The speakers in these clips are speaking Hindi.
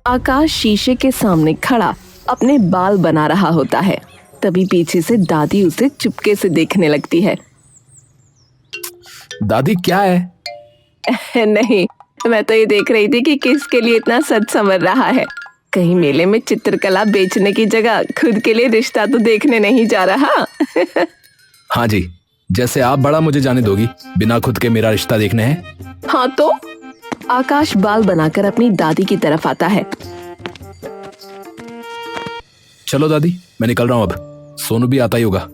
आकाश शीशे के सामने खड़ा अपने बाल बना रहा होता है। तभी पीछे से दादी उसे चुपके से देखने लगती है। दादी क्या है? नहीं, मैं तो ये देख रही थी कि किसके लिए इतना सज संवर रहा है। कहीं मेले में चित्रकला बेचने की जगह खुद के लिए रिश्ता तो देखने नहीं जा रहा। हाँ जी, जैसे आप बड़ा मुझे जाने दोगी, बिना खुद के मेरा रिश्ता देखने है। हाँ तो आकाश बाल बनाकर अपनी दादी की तरफ आता है। चलो दादी, मैं निकल रहा हूँ, अब सोनू भी आता ही होगा।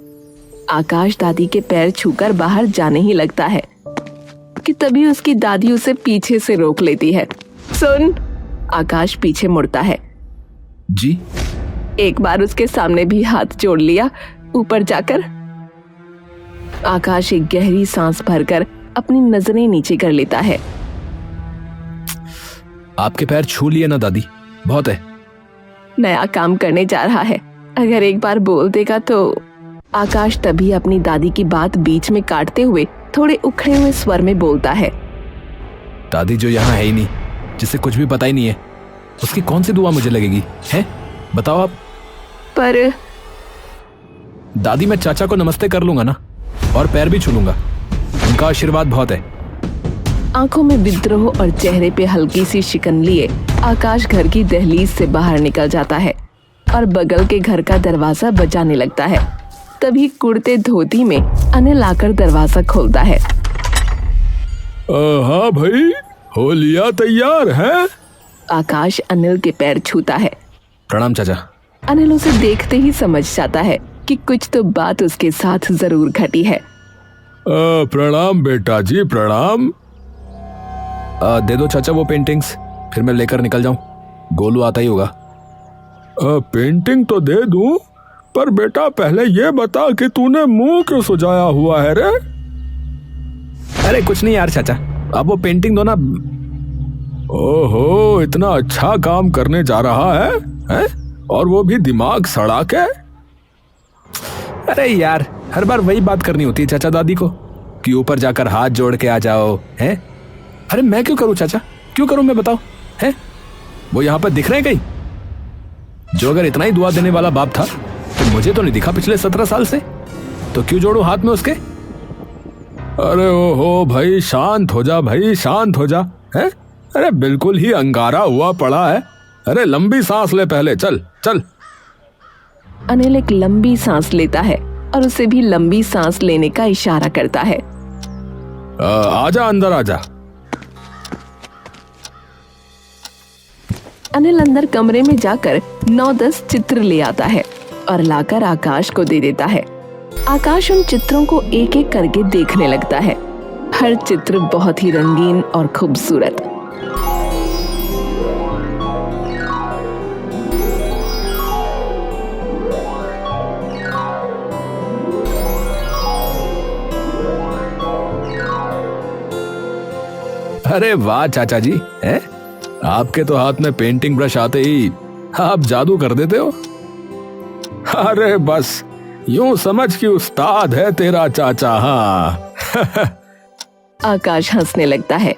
आकाश दादी के पैर छूकर बाहर जाने ही लगता है कि तभी उसकी दादी उसे पीछे से रोक लेती है। सुन! आकाश पीछे मुड़ता है। जी? एक बार उसके सामने भी हाथ जोड़ लिया ऊपर जाकर। आकाश एक गहरी सांस भरकर अपनी नजरें नीचे कर लेता है। आपके पैर छू लिए ना दादी, बहुत है। नया काम करने जा रहा है, अगर एक बार बोल देगा तो। आकाश तभी अपनी दादी की बात बीच में काटते हुए थोड़े उखड़े हुए स्वर में बोलता है। दादी जो यहाँ है ही नहीं, जिसे कुछ भी पता ही नहीं है, उसकी कौन सी दुआ मुझे लगेगी है? बताओ आप। पर दादी, मैं चाचा को नमस्ते कर लूंगा ना, और पैर भी छू लूंगा, उनका आशीर्वाद बहुत है। आंखों में विद्रोह और चेहरे पे हल्की सी शिकन लिए आकाश घर की दहलीज से बाहर निकल जाता है और बगल के घर का दरवाजा बजाने लगता है। तभी कुर्ते धोती में अनिल आकर दरवाजा खोलता है। हाँ भाई, हो लिया तैयार है? आकाश अनिल के पैर छूता है। प्रणाम चाचा। अनिल उसे देखते ही समझ जाता है कि कुछ तो बात उसके साथ जरूर घटी है। प्रणाम बेटा जी, प्रणाम। दे दो चाचा वो पेंटिंग्स, फिर मैं लेकर निकल जाऊं। गोलू आता ही होगा। पेंटिंग तो दे दूं, पर बेटा पहले ये बता कि तूने मुंह क्यों सुजाया हुआ है रे? अरे कुछ नहीं यार चाचा, अब वो पेंटिंग दो ना। ओहो, इतना अच्छा काम करने जा रहा है, हैं? और वो भी दिमाग सड़ा के। अरे यार, हर बार वही बात करनी होती है चाचा दादी को कि ऊपर जाकर हाथ जोड़ के आ जाओ, हैं? अरे मैं क्यों करूं चाचा, क्यों करूं मैं, बताओ हैं? वो यहाँ पर दिख रहे हैं कहीं? जो अगर इतना ही दुआ देने वाला बाप था तो मुझे तो नहीं दिखा पिछले 17 साल से, तो क्यों जोड़ू हाथ में उसके? अरे ओहो भाई, शांत हो जा भाई, शांत हो जा, हैं? अरे बिल्कुल ही अंगारा हुआ पड़ा है। अरे लंबी सांस ले पहले, चल चल। अनिल एक लंबी सांस लेता है और उसे भी लंबी सांस लेने का इशारा करता है। आजा अंदर आजा। अनिल अंदर कमरे में जाकर 9-10 चित्र ले आता है और लाकर आकाश को दे देता है। आकाश उन चित्रों को एक एक करके देखने लगता है। हर चित्र बहुत ही रंगीन और खूबसूरत। अरे वाह चाचा जी, हैं? आपके तो हाथ में पेंटिंग ब्रश आते ही आप जादू कर देते हो। अरे बस यूं समझ कि उस्ताद है तेरा चाचा। हाँ। आकाश हंसने लगता है।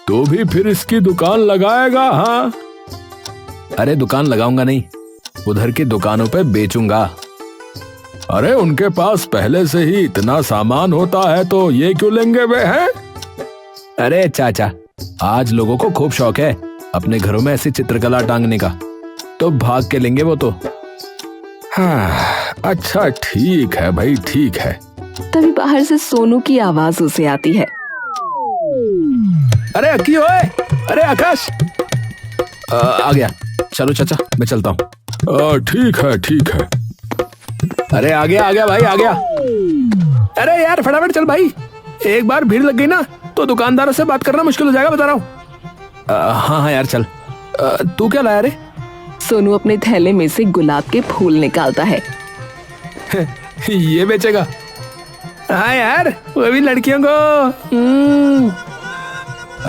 तो भी फिर इसकी दुकान लगाएगा? हाँ। अरे दुकान लगाऊंगा नहीं, उधर की दुकानों पे बेचूंगा। अरे उनके पास पहले से ही इतना सामान होता है तो ये क्यों लेंगे वे, हैं? अरे चाचा, आज लोगों को खूब शौक है अपने घरों में ऐसी चित्रकला टांगने का, तो भाग के लेंगे वो तो। हाँ, अच्छा ठीक है भाई, ठीक है। तभी बाहर से सोनू की आवाज उसे आती है। अरे अक्की ओए, अरे आकाश। आ गया। चलो चाचा, मैं चलता हूँ। ठीक है ठीक है। अरे आ गया भाई, आ गया। अरे यार फटाफट चल भाई, एक बार भीड़ लग गई ना तो दुकानदारों से बात करना मुश्किल हो जाएगा, बता रहा हूँ। हाँ यार चल। तू क्या लाया रे? सोनू अपने थैले में से गुलाब के फूल निकालता है। ये बेचेगा? हाँ यार, वो भी लड़कियों को।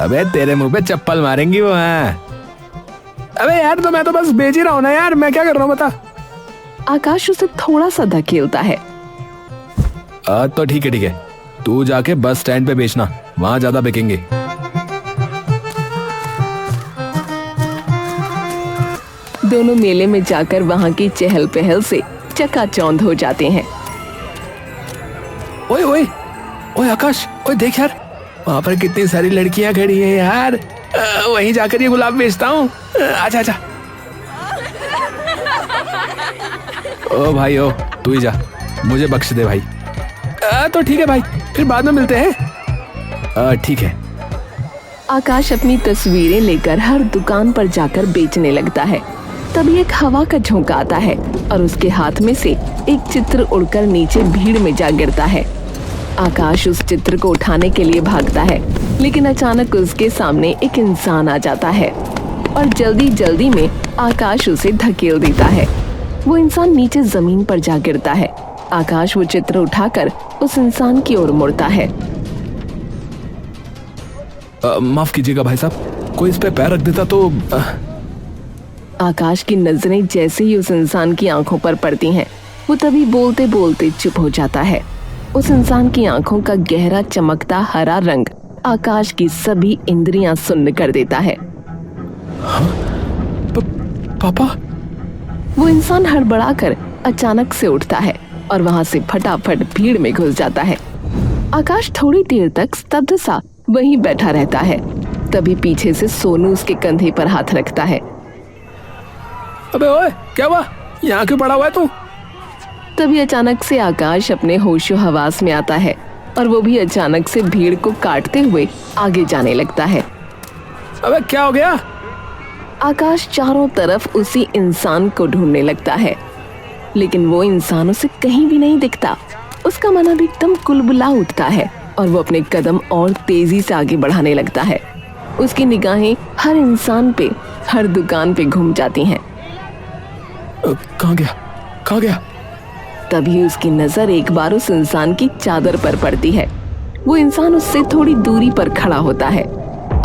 अबे तेरे मुंह पे चप्पल मारेंगी वो। हाँ अबे यार, तो मैं तो बस बेच ही रहा हूँ ना यार, मैं क्या कर रहा हूँ बता। आकाश उसे थोड़ा सा धकेलता है। तो ठीक है, तू जाके बस स्टैंड पे बेचना, वहां ज्यादा बिकेंगे। दोनों मेले में जाकर वहाँ की चहल पहल से चकाचौंध हो जाते हैं। ओए ओए ओए आकाश, ओए देख यार, वहाँ पर कितनी सारी लड़कियां खड़ी हैं यार। वहीं जाकर ये गुलाब बेचता हूँ। आजा आजा। ओ भाई ओ, तू ही जा, मुझे बख्श दे भाई। तो ठीक है भाई, फिर बाद में मिलते हैं। ठीक है। आकाश अपनी तस्वीरें लेकर हर दुकान पर जाकर बेचने लगता है। तभी एक हवा का झोंका आता है और उसके हाथ में से एक चित्र उड़कर नीचे भीड़ में जा गिरता है। आकाश उस चित्र को उठाने के लिए भागता है, लेकिन अचानक उसके सामने एक इंसान आ जाता है और जल्दी जल्दी में आकाश उसे धकेल देता है। वो इंसान नीचे जमीन पर जा गिरता है। आकाश वो चित्र उठाकर उस इंसान की ओर मुड़ता है। माफ कीजिएगा भाई साहब, कोई इस पे पैर रख देता तो। आकाश की नजरें जैसे ही उस इंसान की आंखों पर पड़ती हैं, वो तभी बोलते बोलते चुप हो जाता है। उस इंसान की आंखों का गहरा चमकता हरा रंग आकाश की सभी इंद्रियां सुन्न कर देता है। पापा। वो इंसान हड़बड़ाकर अचानक से उठता है और वहां से फटाफट भीड़ में घुस जाता है। आकाश थोड़ी देर तक स्तब्ध सा वहीं बैठा रहता है। तभी पीछे से सोनू उसके कंधे पर हाथ रखता है। अबे ओए, क्या हुआ? यहाँ क्यों पड़ा हुआ है तू? तभी अचानक से आकाश अपने होशो हवास में आता है और वो भी अचानक से भीड़ को काटते हुए आगे जाने लगता है। अबे क्या हो गया? आकाश चारों तरफ उसी इंसान को ढूंढने लगता है, लेकिन वो इंसान उसे कहीं भी नहीं दिखता। उसका मन अब एकदम कुलबुला उठता है और वो अपने कदम और तेजी से आगे बढ़ाने लगता है। उसकी निगाहें हर इंसान पे, हर दुकान पे घूम जाती हैं। कहाँ गया? कहाँ गया? तभी उसकी नजर एक बार उस इंसान की चादर पर पड़ती है। वो इंसान उससे थोड़ी दूरी पर खड़ा होता है।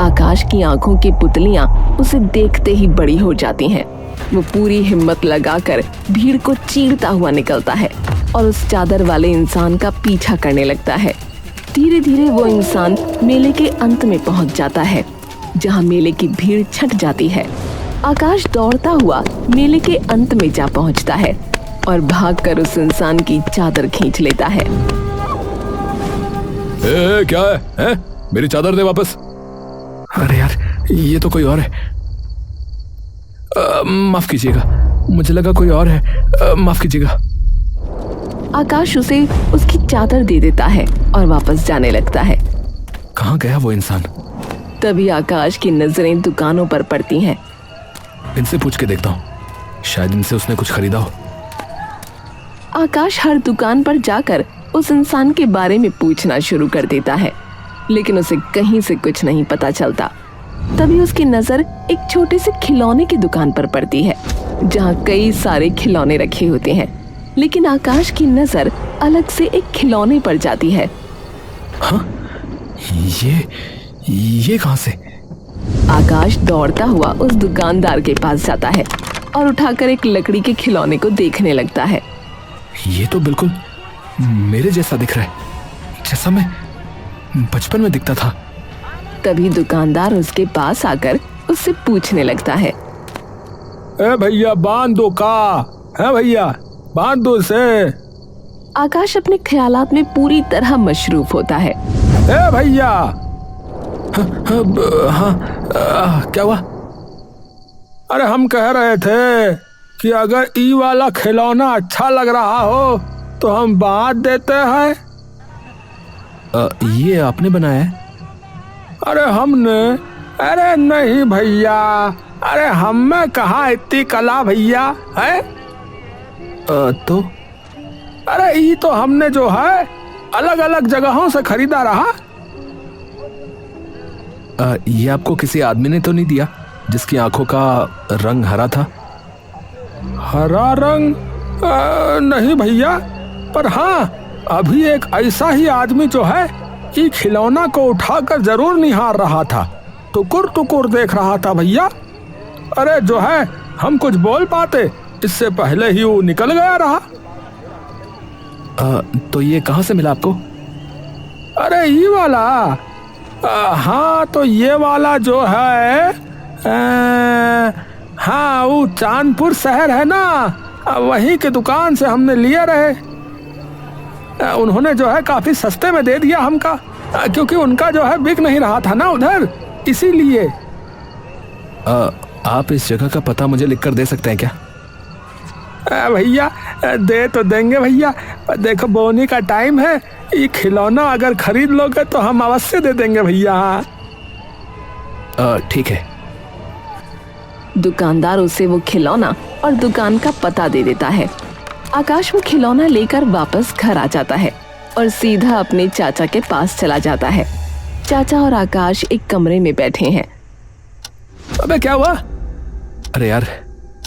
आकाश की आंखों की पुतलियां उसे देखते ही बड़ी हो जाती हैं। वो पूरी हिम्मत लगाकर भीड़ को चीरता हुआ निकलता है और उस चादर वाले इंसान का पीछा करने लगता है। धीरे धीरे वो इंसान मेले के अंत में पहुंच जाता है, जहां मेले की भीड़ छट जाती है। आकाश दौड़ता हुआ मेले के अंत में जा पहुंचता है और भागकर उस इंसान की चादर खींच लेता है। क्या है? मेरी चादर दे वापस। अरे यार, ये तो कोई और है। माफ कीजिएगा, मुझे लगा कोई और है। माफ कीजिएगा। आकाश उसे उसकी चादर दे देता है और वापस जाने लगता है। कहाँ गया वो इंसान? तभी आकाश की नजरें दुकानों पर पड़ती हैं। इनसे पूछ के देखता हूँ, शायद इनसे उसने कुछ खरीदा हो। आकाश हर दुकान पर जाकर उस इंसान के बारे में पूछना शुरू कर देता है, लेकिन उसे कहीं से कुछ नहीं पता चलता। तभी उसकी नजर एक छोटे से खिलौने की दुकान पर पड़ती है, जहाँ कई सारे खिलौने रखे होते हैं, लेकिन आकाश की नजर अलग से एक खिलौने पर जाती है। हाँ? ये कहाँ से? आकाश दौड़ता हुआ उस दुकानदार के पास जाता है और उठाकर एक लकड़ी के खिलौने को देखने लगता है। ये तो बिल्कुल मेरे जैसा दिख रहा है, जैसा मैं बचपन में दिखता था। तभी दुकानदार उसके पास आकर उससे पूछने लगता है। ए भैया, बांध दो का है? भैया बांध दो से। आकाश अपने ख्यालात में पूरी तरह मशरूफ होता है। ए भैया। हाँ, क्या हुआ? अरे हम कह रहे थे कि अगर ई वाला खिलौना अच्छा लग रहा हो तो हम बांट देते हैं। ये आपने बनाया है? अरे हमने? अरे नहीं भैया, अरे हम में कहाँ इतनी कला भैया है। तो अरे ये तो हमने जो है अलग अलग जगहों से खरीदा रहा। ये आपको किसी आदमी ने तो नहीं दिया जिसकी आंखों का रंग हरा था? हरा रंग? नहीं भैया, पर हाँ, अभी एक ऐसा ही आदमी जो है ये खिलौना को उठाकर जरूर निहार रहा था, टुकुर टुकुर देख रहा था भैया। अरे जो है हम कुछ बोल पाते इससे पहले ही वो निकल गया रहा। तो ये कहाँ से मिला आपको? अरे ये वाला? हाँ, तो ये वाला जो है हाँ, वो चांदपुर शहर है ना, वहीं की दुकान से हमने लिए रहे। उन्होंने जो है काफी सस्ते में दे दिया हमका, क्योंकि उनका जो है बिक नहीं रहा था ना उधर, इसीलिए। आप इस जगह का पता मुझे लिखकर दे सकते हैं क्या? भैया दे तो देंगे भैया, पर देखो बोनी का टाइम है, ये खिलौना अगर खरीद लोगे तो हम अवश्य दे देंगे भैया। ठीक है। दुकानदार उसे वो खिलौना और दुकान का पता दे देता है। आकाश वो खिलौना लेकर वापस घर आ जाता है और सीधा अपने चाचा के पास चला जाता है। चाचा और आकाश एक कमरे में बैठे हैं। अबे क्या हुआ? अरे यार,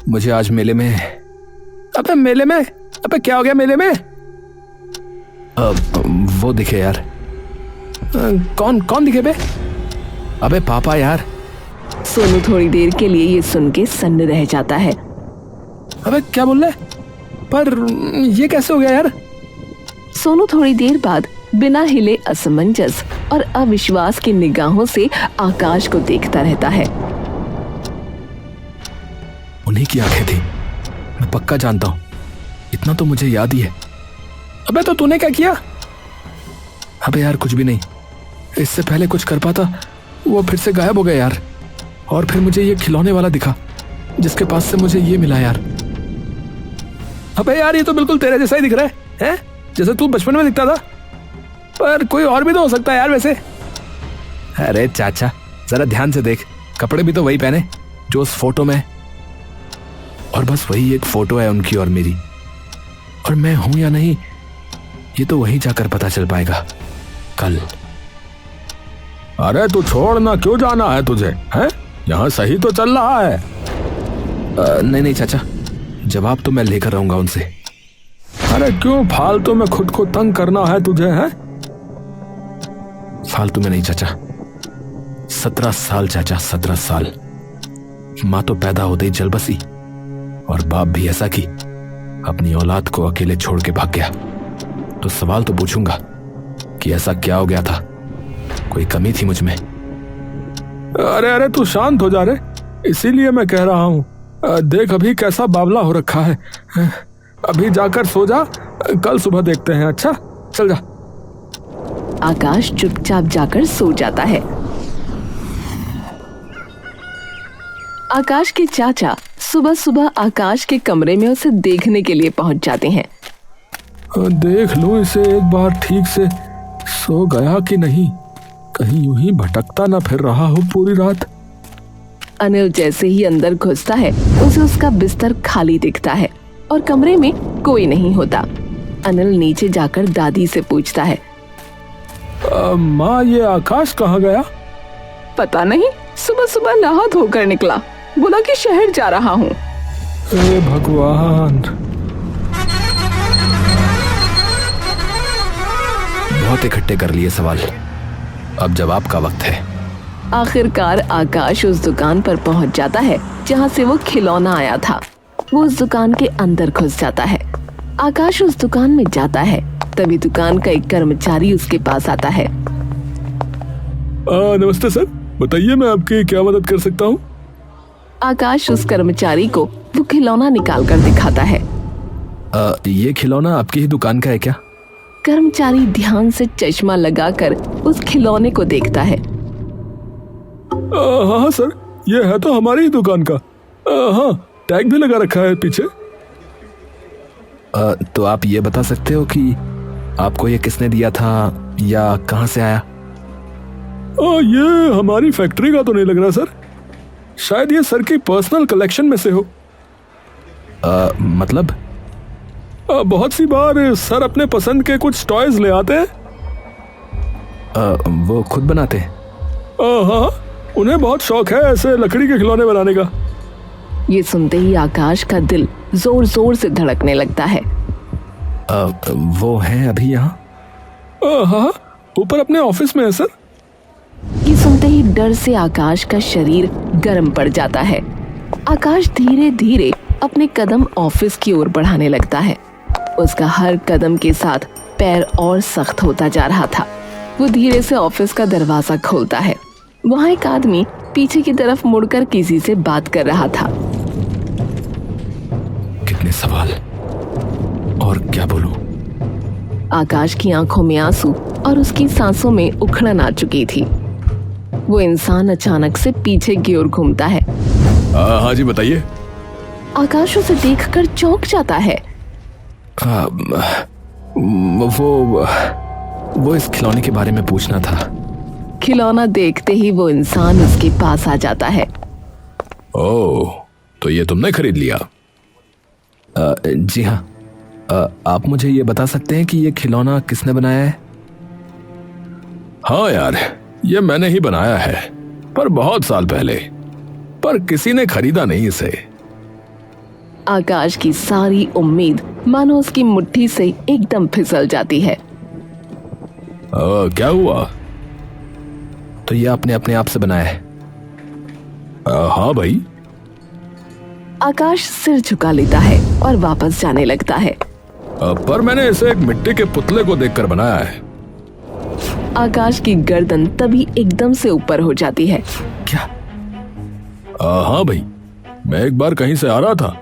मुझे आज मेले में। अबे मेले में? अबे क्या हो गया मेले में? वो दिखे यार। कौन कौन दिखे बे? अबे पापा यार। सोनू थोड़ी देर के लिए ये सुन के सन्न रह जाता है। अबे क्या बोल रहे? पर ये कैसे हो गया यार? सोनू थोड़ी देर बाद बिना हिले असमंजस और अविश्वास की निगाहों से आकाश को देखता रहता है। उन्हीं की आंखें थी, मैं पक्का जानता हूं, इतना तो मुझे याद ही है। अबे तो तूने क्या किया? अबे यार कुछ भी नहीं, इससे पहले कुछ कर पाता, वो फिर से गायब हो गया यार। और फिर मुझे ये खिलौने वाला दिखा, जिसके पास से मुझे ये मिला यार। अबे यार ये तो बिल्कुल तेरे जैसा ही दिख रहा है, जैसे तू बचपन में दिखता था। पर कोई और भी तो हो सकता है यार वैसे। अरे चाचा जरा ध्यान से देख, कपड़े भी तो वही पहने जो उस फोटो में, और बस वही एक फोटो है उनकी और मेरी। और मैं हूं या नहीं ये तो वहीं जाकर पता चल पाएगा कल। अरे तू छोड़ ना, क्यों जाना है तुझे? हैं? यहाँ सही तो चल रहा है। नहीं नहीं चाचा, जवाब तो मैं लेकर रहूंगा उनसे। अरे क्यों फालतू में खुद को तंग करना है तुझे? है फालतू में नहीं चाचा, 17 साल चाचा, 17 साल। माँ तो पैदा होते ही चल बसी, और बाप भी ऐसा कि अपनी औलाद को अकेले छोड़ के भाग गया। तो सवाल तो पूछूंगा कि ऐसा क्या हो गया था, कोई कमी थी मुझ में? अरे अरे तू शांत हो जा रे, इसीलिए मैं कह रहा हूं। देख अभी कैसा बावला हो रखा है, अभी जाकर सो जा, कल सुबह देखते हैं। अच्छा चल जा। आकाश चुपचाप जाकर सो जाता है। आकाश के चाचा सुबह सुबह आकाश के कमरे में उसे देखने के लिए पहुंच जाते हैं। देख लो इसे एक बार ठीक से, सो गया कि नहीं, कहीं यूं ही भटकता ना फिर रहा हो पूरी रात। अनिल जैसे ही अंदर घुसता है उसे उसका बिस्तर खाली दिखता है और कमरे में कोई नहीं होता। अनिल नीचे जाकर दादी से पूछता है, माँ ये आकाश कहाँ गया? पता नहीं, सुबह सुबह नहा धोकर निकला, बोला कि शहर जा रहा हूँ। हे भगवान। बहुत इकट्ठे कर लिए सवाल, अब जवाब का वक्त है। आखिरकार आकाश उस दुकान पर पहुंच जाता है जहां से वो खिलौना आया था। वो उस दुकान के अंदर घुस जाता है। आकाश उस दुकान में जाता है, तभी दुकान का एक कर्मचारी उसके पास आता है। नमस्ते सर, बताइए मैं आपकी क्या मदद कर सकता हूँ? आकाश उस कर्मचारी को वो खिलौना निकाल कर दिखाता है। ये खिलौना आपकी ही दुकान का है क्या? कर्मचारी ध्यान से चश्मा लगाकर उस खिलौने को देखता है। हाँ सर, ये है तो हमारी ही दुकान का। हाँ, टैग भी लगा रखा है पीछे। तो आप ये बता सकते हो कि आपको ये किसने दिया था या कहाँ से आया? ये हमारी फैक्ट्री का तो नहीं लग रहा सर, शायद ये सर की पर्सनल कलेक्शन में से हो। मतलब? बहुत सी बार सर अपने पसंद के कुछ टॉयज ले आते हैं। वो खुद बनाते हैं? हाँ, उन्हें बहुत शौक है ऐसे लकड़ी के खिलौने बनाने का। ये सुनते ही आकाश का दिल जोर जोर से धड़कने लगता है। वो हैं अभी यहाँ? हाँ, ऊपर अपने ऑफिस में है सर। ये सुनते ही डर से आकाश का शरीर गर्म पड़ जाता है। आकाश धीरे धीरे अपने कदम ऑफिस की ओर बढ़ाने लगता है। उसका हर कदम के साथ पैर और सख्त होता जा रहा था। वो धीरे से ऑफिस का दरवाजा खोलता है। वहाँ एक आदमी पीछे की तरफ मुड़कर किसी से बात कर रहा था। सवाल, और क्या बोलूं? आकाश की आंखों में आंसू और उसकी सांसों में उखड़न आ चुकी थी। वो इंसान अचानक से पीछे की ओर घूमता है। हाँ जी, बताइए। आकाश उसे देखकर चौंक जाता है। वो इस खिलौने के बारे में पूछना था। खिलौना देखते ही वो इंसान उसके पास आ जाता है। ओह, तो ये तुमने खरीद लिया? जी हाँ। आप मुझे ये बता सकते हैं कि ये खिलौना किसने बनाया है? हाँ यार, ये मैंने ही बनाया है, पर बहुत साल पहले। पर किसी ने खरीदा नहीं इसे। आकाश की सारी उम्मीद मानो उसकी मुट्ठी से एकदम फिसल जाती है। क्या हुआ? तो ये आपने अपने आप से बनाया है? हाँ भाई। आकाश सिर झुका लेता है और वापस जाने लगता है। पर मैंने इसे एक मिट्टी के पुतले को देखकर बनाया है। आकाश की गर्दन तभी एकदम से ऊपर हो जाती है। क्या? हाँ भाई, मैं एक बार कहीं से आ रहा था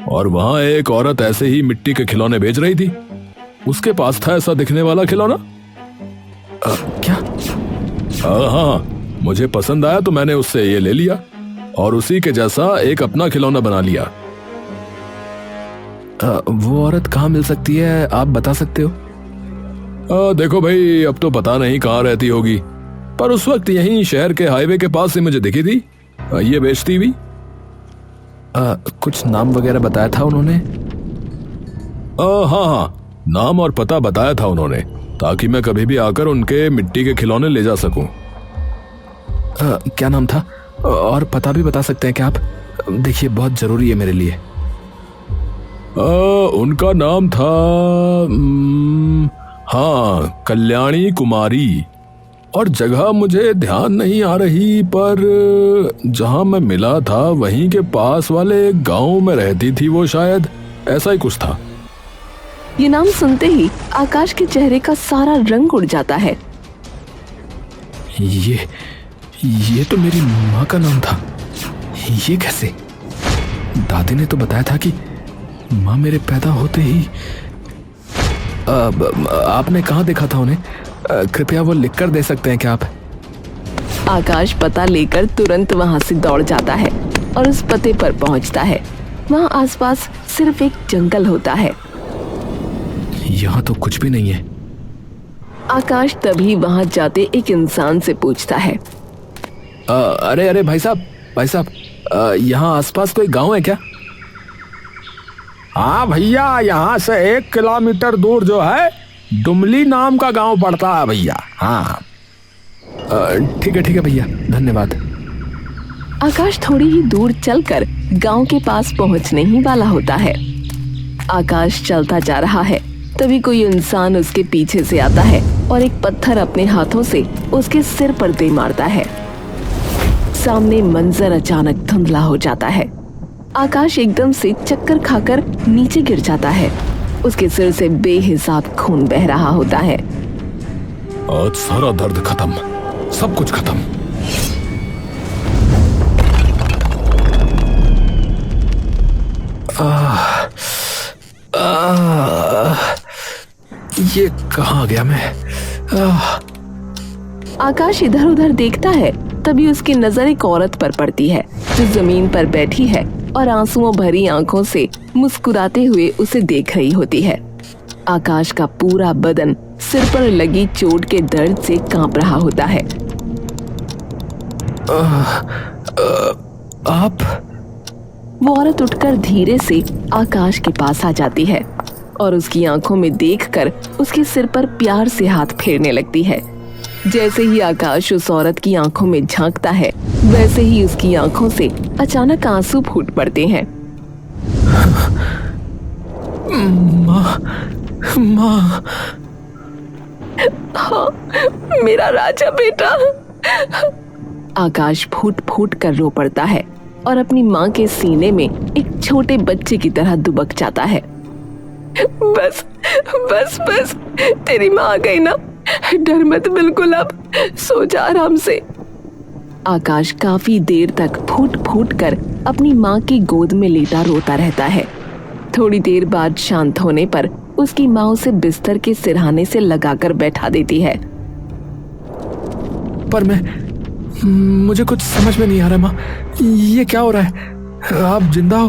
और वहां एक औरत ऐसे ही मिट्टी के खिलौने बेच रही थी। उसके पास था ऐसा दिखने वाला खिलौना। क्या? हाँ, मुझे पसंद आया तो मैंने उससे ये ले लिया और उसी के जैसा एक अपना खिलौना बना लिया। वो औरत कहाँ मिल सकती है, आप बता सकते हो? देखो भाई, अब तो पता नहीं कहाँ रहती होगी, पर उस वक्त यहीं शहर के हाईवे के पास ही मुझे दिखी थी ये बेचती हुई। कुछ नाम वगैरह बताया था उन्होंने? हाँ, नाम और पता बताया था उन्होंने, ताकि मैं कभी भी आकर उनके मिट्टी के खिलौने ले जा सकूं। क्या नाम था और पता भी बता सकते हैं क्या आप? देखिए, बहुत जरूरी है मेरे लिए। उनका नाम था हाँ, कल्याणी कुमारी, और जगह मुझे ध्यान नहीं आ रही, पर जहां मैं मिला था वहीं के पास वाले एक गांव में रहती थी वो, शायद ऐसा ही कुछ था। ये नाम सुनते ही आकाश के चेहरे का सारा रंग उड़ जाता है। ये तो मेरी माँ का नाम था। ये कैसे? दादी ने तो बताया था कि माँ मेरे पैदा होते ही। आपने कहाँ देखा था उन्हें? कृपया वो लिख कर दे सकते हैं क्या आप? आकाश पता लेकर तुरंत वहां से दौड़ जाता है और उस पते पर पहुंचता है। वहां आसपास सिर्फ एक जंगल होता है। यहाँ तो कुछ भी नहीं है। आकाश तभी वहां जाते एक इंसान से पूछता है। अरे भाई साहब, यहाँ आसपास कोई गांव है क्या? हाँ भैया, यहाँ से 1 किलोमीटर दूर जो है डुमली नाम का गांव पड़ता है भैया। हाँ, ठीक है भैया, धन्यवाद। आकाश थोड़ी ही दूर चलकर गांव के पास पहुंचने ही वाला होता है। आकाश चलता जा रहा है, तभी कोई इंसान उसके पीछे से आता है और एक पत्थर अपने हाथों से उसके सिर पर दे मारता है। सामने मंजर अचानक धुंधला हो जाता है। आकाश एकदम से चक्कर खाकर नीचे गिर जाता है। उसके सिर से बेहिसाब खून बह रहा होता है। आज सारा दर्द खत्म, सब कुछ खत्म। ये कहाँ आ गया मैं? आकाश इधर उधर देखता है, तभी उसकी नजर एक औरत पर पड़ती है जो जमीन पर बैठी है और आंसुओं भरी आंखों से मुस्कुराते हुए उसे देख रही होती है। आकाश का पूरा बदन सिर पर लगी चोट के दर्द से कांप रहा होता है। आप? वो औरत उठकर धीरे से आकाश के पास आ जाती है और उसकी आंखों में देखकर उसके सिर पर प्यार से हाथ फेरने लगती है। जैसे ही आकाश उस औरत की आंखों में झांकता है, वैसे ही उसकी आंखों से अचानक आंसू फूट पड़ते हैं। माँ। हाँ, मेरा राजा बेटा। आकाश फूट फूट कर रो पड़ता है और अपनी माँ के सीने में एक छोटे बच्चे की तरह दुबक जाता है। बस बस बस, तेरी माँ आ गई ना, डर मत बिल्कुल, अब सो जा आराम से। आकाश काफी देर तक फूट फूट कर अपनी माँ की गोद में लेटा रोता रहता है। थोड़ी देर बाद शांत होने पर उसकी माँ उसे बिस्तर के सिरहाने से लगाकर बैठा देती है। पर मुझे कुछ समझ में नहीं आ रहा माँ, ये क्या हो रहा है? आप जिंदा हो?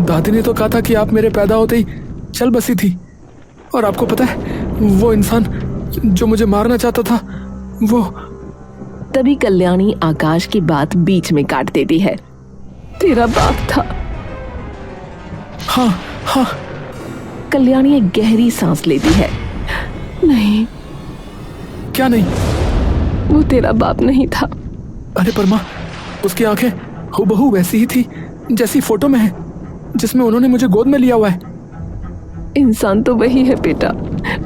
दादी ने तो कहा था कि आप मेरे पैदा होते ही चल बसी थी। और आपको पता है वो इंसान जो मुझे मारना चाहता था वो। तभी कल्याणी आकाश की बात बीच में काट देती है। तेरा बाप था। हाँ हाँ। कल्याणी एक गहरी सांस लेती है। नहीं। क्या नहीं? वो तेरा बाप नहीं था। अरे पर माँ, उसकी आंखें हूबहू वैसी ही थी जैसी फोटो में है जिसमें उन्होंने मुझे गोद में लिया हुआ है। इंसान तो वही है बेटा,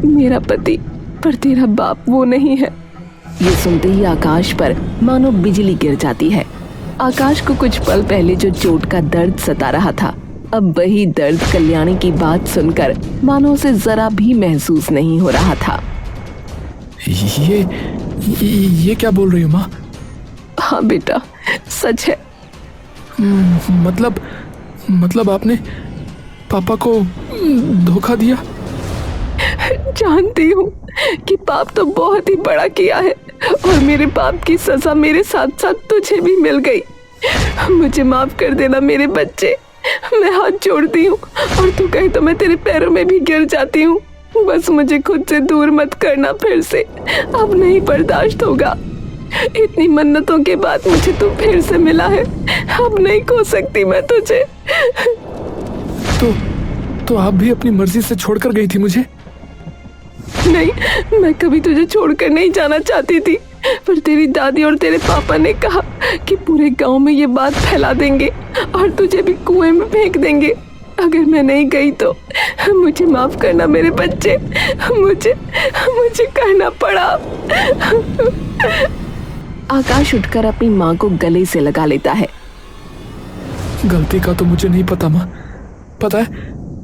मेरा पति, पर तेरा बाप वो नहीं है। ये सुनते ही आकाश पर मानो बिजली गिर जाती है। आकाश को कुछ पल पहले जो चोट का दर्द सता रहा था, अब वही दर्द कल्याणी की बात सुनकर मानो उसे जरा भी महसूस नहीं हो रहा था। ये क्या बोल रही हो माँ? हाँ बेटा, सच है। मतलब आपने पापा को धोखा दिया? जानती हूँ कि पाप तो बहुत ही बड़ा किया है और मेरे पाप की सजा मेरे साथ साथ तुझे भी मिल गई। मुझे माफ कर देना मेरे बच्चे, मैं हाथ जोड़ती हूँ और तू कहे तो मैं तेरे पैरों में भी गिर जाती हूँ। बस मुझे खुद से दूर मत करना फिर से, अब नहीं बर्दाश्त होगा। इतनी मन्नतों के बाद मुझे तू फिर से मिला है, अब नहीं खो सकती मैं तुझे। तो आप भी अपनी मर्जी से छोड़कर गई थी मुझे? नहीं, मैं कभी तुझे छोड़कर नहीं जाना चाहती थी, पर तेरी दादी और तेरे पापा ने कहा कि पूरे गांव में ये बात फैला देंगे और तुझे भी कुएं में फेंक देंगे अगर मैं नहीं गई तो। मुझे माफ करना मेरे बच्चे, मुझे करना पड़ा। आकाश उठकर अपनी माँ को गले से लगा लेता है। गलती का तो मुझे नहीं पता माँ। पता है,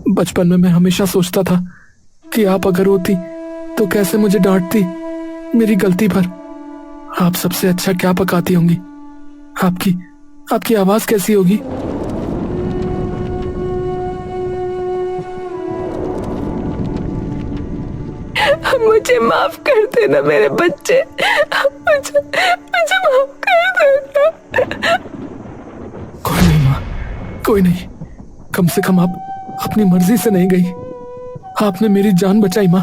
बचपन में मैं हमेशा सोचता था कि आप अगर होती तो कैसे मुझे डांटती मेरी गलती पर। आप सबसे अच्छा क्या पकाती होंगी? आपकी आवाज कैसी होगी? मुझे माफ कर देना मेरे बच्चे, मुझे माफ कर देना। कोई नहीं माँ, कोई नहीं। कम से कम आप अपनी मर्जी से नहीं गई। आपने मेरी जान बचाई माँ।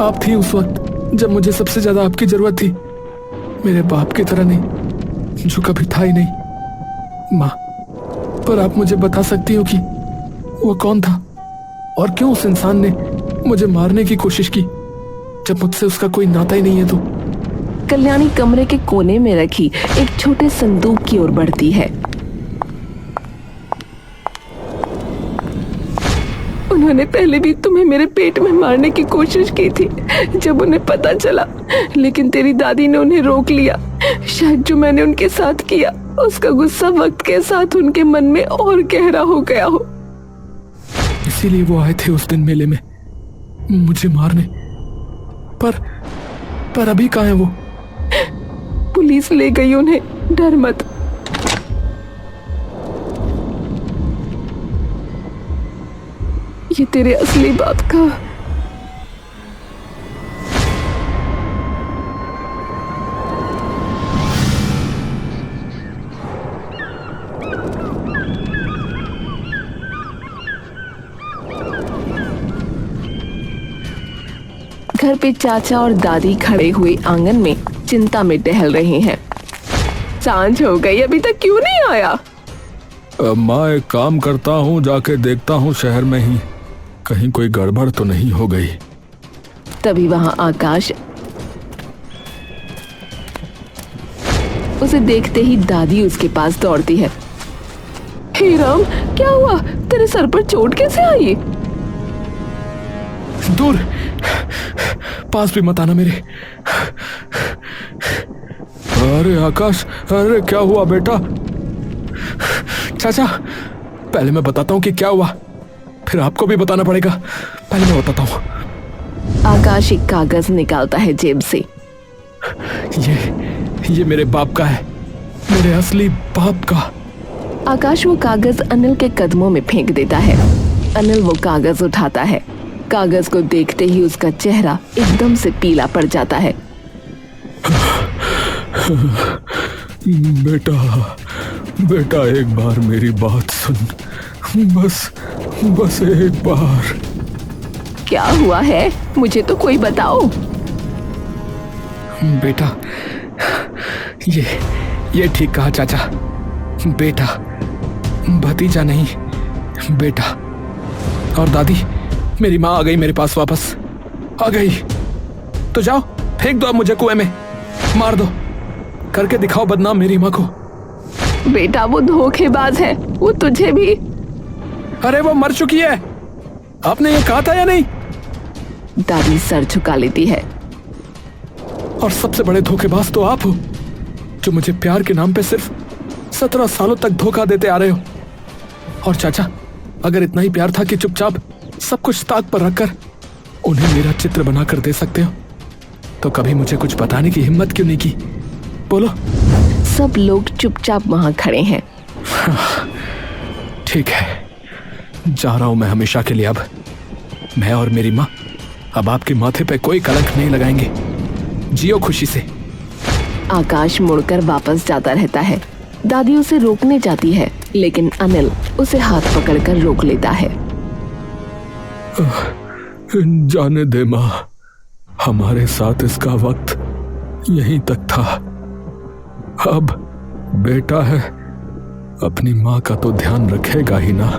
आप थी उस वक्त जब मुझे सबसे ज्यादा आपकी जरूरत थी। मेरे बाप की तरह नहीं, जो कभी था ही नहीं। माँ, पर आप मुझे बता सकती हो कि वो कौन था और क्यों उस इंसान ने मुझे मारने की कोशिश की जब मुझसे उसका कोई नाता ही नहीं है? तो कल्याणी कमरे के कोने में रखी एक छोटे संदूक की ओर बढ़ती है। उन्होंने पहले भी तुम्हें मेरे पेट में मारने की कोशिश की थी जब उन्हें पता चला, लेकिन तेरी दादी ने उन्हें रोक लिया। शायद जो मैंने उनके साथ किया उसका गुस्सा वक्त के साथ उनके मन में और गहरा हो गया हो। इसीलिए वो आए थे उस दिन मेले में मुझे मारने। पर अभी कहाँ है वो? पुलिस ले गई उन्हें, डर मत। ये तेरे असली बाप का। घर पे चाचा और दादी खड़े हुए आंगन में चिंता में टहल रहे हैं। सांझ हो गई, अभी तक क्यों नहीं आया? माँ, एक काम करता हूँ, जाके देखता हूँ शहर में ही कहीं कोई गड़बड़ तो नहीं हो गई। तभी वहां आकाश। उसे देखते ही दादी उसके पास दौड़ती है। हे राम, क्या हुआ? तेरे सर पर चोट कैसे आई? दूर, पास भी मत आना मेरे। अरे आकाश, अरे क्या हुआ बेटा? चाचा, पहले मैं बताता हूँ कि क्या हुआ, फिर आपको भी बताना पड़ेगा। पहले मैं बताता हूँ। आकाश एक कागज निकालता है जेब से। ये मेरे बाप का है, मेरे असली बाप का। आकाश वो कागज अनिल के कदमों में फेंक देता है। अनिल वो कागज उठाता है। कागज को देखते ही उसका चेहरा एकदम से पीला पड़ जाता है। बेटा एक बार मेरी बात सुन, बस एक बार। क्या हुआ है, मुझे तो कोई बताओ। बेटा, ये ठीक कहा चाचा। बेटा, भतीजा नहीं, बेटा। और दादी, मेरी माँ आ गई मेरे पास वापस, आ गई। तो जाओ, फेंक दो अब मुझे कुएं में, मार दो, करके दिखाओ बदनाम मेरी माँ को। बेटा वो धोखेबाज है, वो तुझे भी। अरे वो मर चुकी है, आपने ये कहा था या नहीं? दादी सर झुका लेती है। और सबसे बड़े धोखेबाज तो आप हो, जो मुझे प्यार के नाम पे सिर्फ 17 सालों तक धोखा देते आ रहे हो। और चाचा, अगर इतना ही प्यार था कि चुपचाप सब कुछ ताक पर रखकर उन्हें मेरा चित्र बनाकर दे सकते हो, तो कभी मुझे कुछ बताने की हिम्मत क्यों नहीं की? बोलो। सब लोग चुपचाप वहां खड़े हैं। ठीक है, जा रहा हूं मैं हमेशा के लिए। अब मैं और मेरी माँ अब आपके माथे पे कोई कलंक नहीं लगाएंगे। जियो खुशी से। आकाश मुड़कर वापस जाता रहता है। दादी उसे रोकने जाती है, लेकिन अनिल उसे हाथ पकड़कर रोक लेता है। जाने दे माँ, हमारे साथ इसका वक्त यहीं तक था। अब बेटा है, अपनी माँ का तो ध्यान रखेगा ही ना।